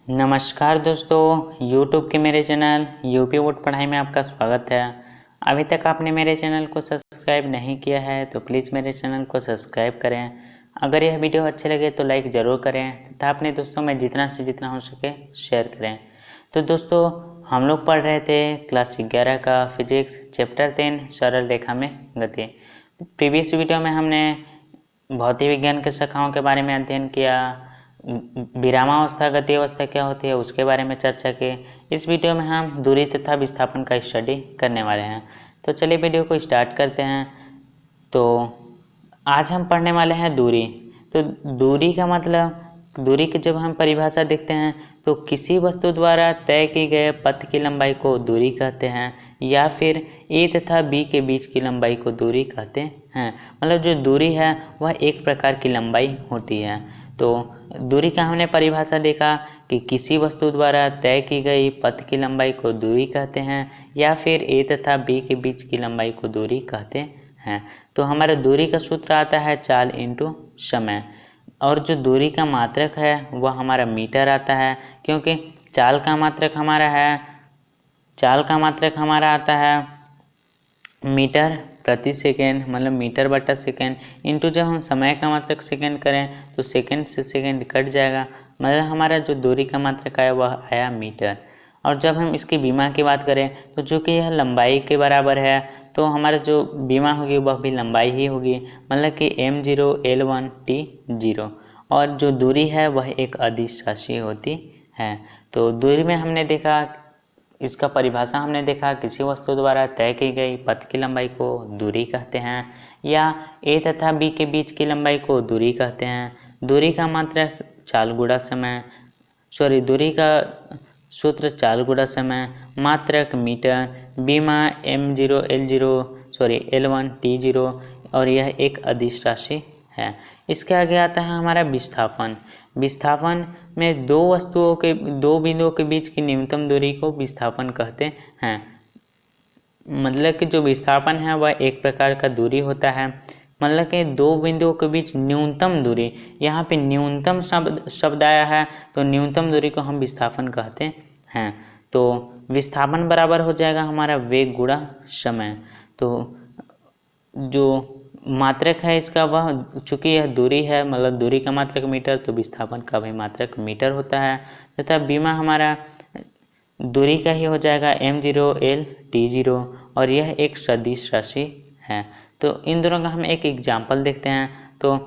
नमस्कार दोस्तों, YouTube के मेरे चैनल यूपी बोर्ड पढ़ाई में आपका स्वागत है। अभी तक आपने मेरे चैनल को सब्सक्राइब नहीं किया है तो प्लीज़ मेरे चैनल को सब्सक्राइब करें। अगर यह वीडियो अच्छे लगे तो लाइक ज़रूर करें तथा अपने दोस्तों में जितना से जितना हो सके शेयर करें। तो दोस्तों, हम लोग पढ़ रहे थे क्लास 11 का फिजिक्स चैप्टर 10 सरल रेखा में गति। प्रीवियस वीडियो में हमने भौतिक विज्ञान के शाखाओं के बारे में अध्ययन किया, विरामावस्था गति अवस्था क्या होती है उसके बारे में चर्चा की। इस वीडियो में हम दूरी तथा विस्थापन का स्टडी करने वाले हैं। तो चलिए वीडियो को स्टार्ट करते हैं। तो आज हम पढ़ने वाले हैं दूरी। तो दूरी का मतलब, दूरी की जब हम परिभाषा देखते हैं तो किसी वस्तु द्वारा तय किए गए पथ की लंबाई को दूरी कहते हैं, या फिर ए तथा बी के बीच की लंबाई को दूरी कहते हैं। मतलब जो दूरी है वह एक प्रकार की लंबाई होती है। तो दूरी का हमने परिभाषा देखा कि किसी वस्तु द्वारा तय की गई पथ की लंबाई को दूरी कहते हैं, या फिर ए तथा बी के बीच की लंबाई को दूरी कहते हैं। तो हमारा दूरी का सूत्र आता है चाल इंटू समय, और जो दूरी का मात्रक है वह हमारा मीटर आता है, क्योंकि चाल का मात्रक हमारा आता है मीटर प्रति सेकेंड, मतलब मीटर बटा सेकेंड, इंटू जब हम समय का मात्रक सेकेंड करें तो सेकेंड से सेकेंड कट जाएगा, मतलब हमारा जो दूरी का मात्रक आया वह आया मीटर। और जब हम इसकी विमा की बात करें तो जो कि यह लंबाई के बराबर है, तो हमारा जो विमा होगी वह भी लंबाई ही होगी, मतलब कि m0 l1 t0। और जो दूरी है वह एक अदिश राशि होती है। तो दूरी में हमने देखा, इसका परिभाषा हमने देखा, किसी वस्तु द्वारा तय की गई पथ की लंबाई को दूरी कहते हैं, या ए तथा बी के बीच की लंबाई को दूरी कहते हैं। दूरी का मात्रक चाल गुणा समय, दूरी का सूत्र चाल गुणा समय, मात्रक मीटर, विमा m0 l1 t0, और यह एक अदिश राशि है। इसके आगे आता है हमारा विस्थापन। विस्थापन में दो बिंदुओं के बीच की न्यूनतम दूरी को विस्थापन कहते हैं। मतलब कि जो विस्थापन है वह एक प्रकार का दूरी होता है, मतलब कि दो बिंदुओं के बीच न्यूनतम दूरी, यहाँ पे न्यूनतम शब्द आया है तो न्यूनतम दूरी को हम विस्थापन कहते हैं। तो विस्थापन बराबर हो जाएगा हमारा वेग गुणा समय। तो जो मात्रक है इसका, वह चूंकि यह दूरी है, मतलब दूरी का मात्रक मीटर, तो विस्थापन का भी मात्रक मीटर होता है, तथा विमा हमारा दूरी का ही हो जाएगा m0 l t0, और यह एक सदिश राशि है। तो इन दोनों का हम एक एग्जाम्पल देखते हैं। तो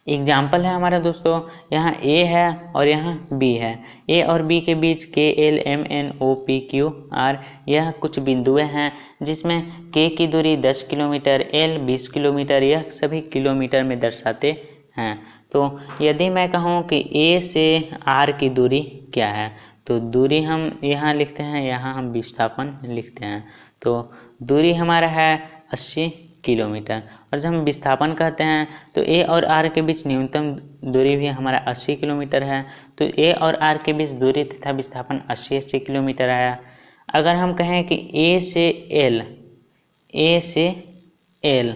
एग्जाम्पल है हमारा दोस्तों, यहाँ A है और यहाँ B है। A और B के बीच K L M N O P Q R यह कुछ बिंदुएं हैं, जिसमें K की दूरी 10 किलोमीटर, L 20 किलोमीटर, यह सभी किलोमीटर में दर्शाते हैं। तो यदि मैं कहूँ कि A से R की दूरी क्या है, तो दूरी हम यहाँ लिखते हैं, यहाँ हम विस्थापन लिखते हैं। तो दूरी हमारा है 80 किलोमीटर, और जब हम विस्थापन कहते हैं तो ए और आर के बीच न्यूनतम दूरी भी हमारा 80 किलोमीटर है। तो ए और आर के बीच दूरी तथा विस्थापन 80 किलोमीटर आया। अगर हम कहें कि ए से एल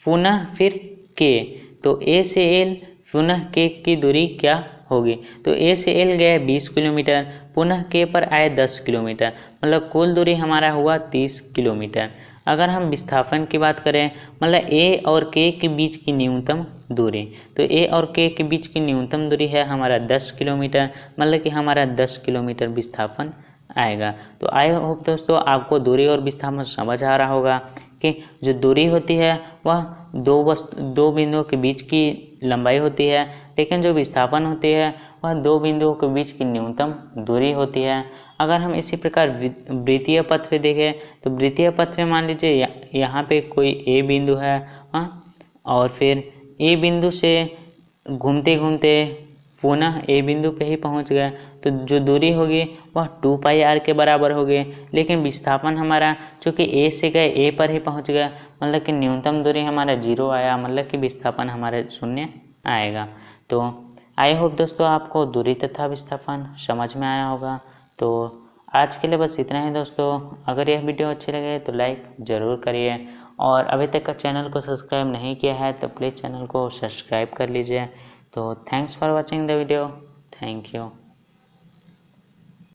पुनः फिर के, तो ए से एल पुनः के की दूरी क्या होगी, तो ए से एल गए 20 किलोमीटर, पुनः के पर आए 10 किलोमीटर, मतलब कुल दूरी हमारा हुआ 30 किलोमीटर। अगर हम विस्थापन की बात करें, मतलब ए और के के बीच की न्यूनतम दूरी, तो ए और के के बीच की न्यूनतम दूरी है हमारा 10 किलोमीटर, मतलब कि हमारा 10 किलोमीटर विस्थापन आएगा। तो आई होप दोस्तों आपको दूरी और विस्थापन समझ आ रहा होगा कि जो दूरी होती है वह दो बिंदुओं के बीच की लंबाई होती है, लेकिन जो विस्थापन होती है वह दो बिंदुओं के बीच की न्यूनतम दूरी होती है। अगर हम इसी प्रकार वृत्तीय पथ पे देखें, तो वृत्तीय पथ पे मान लीजिए यहाँ पे कोई ए बिंदु है, और फिर ए बिंदु से घूमते घूमते पुनः ए बिंदु पे ही पहुँच गए, तो जो दूरी होगी वह 2πr के बराबर होगी। लेकिन विस्थापन हमारा चूँकि ए से गए ए पर ही पहुँच गया, मतलब कि न्यूनतम दूरी हमारा 0 आया, मतलब कि विस्थापन हमारा 0 आएगा। तो आई होप दोस्तों आपको दूरी तथा विस्थापन समझ में आया होगा। तो आज के लिए बस इतना ही दोस्तों। अगर यह वीडियो अच्छी लगे तो लाइक ज़रूर करिए, और अभी तक का चैनल को सब्सक्राइब नहीं किया है तो प्लीज़ चैनल को सब्सक्राइब कर लीजिए। तो thanks for watching the video. Thank you.